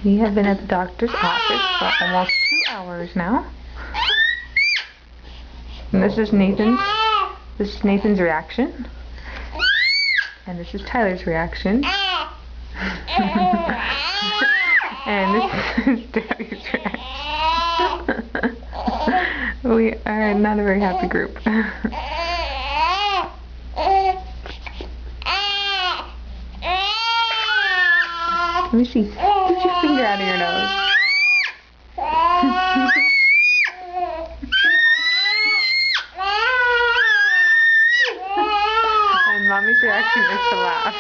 We have been at the doctor's office for almost 2 hours now. And this is Nathan's reaction. And this is Tyler's reaction. And this is Debbie's reaction. We are not a very happy group. Let me see. Get your finger out of your nose. And Mommy's reaction is to laugh.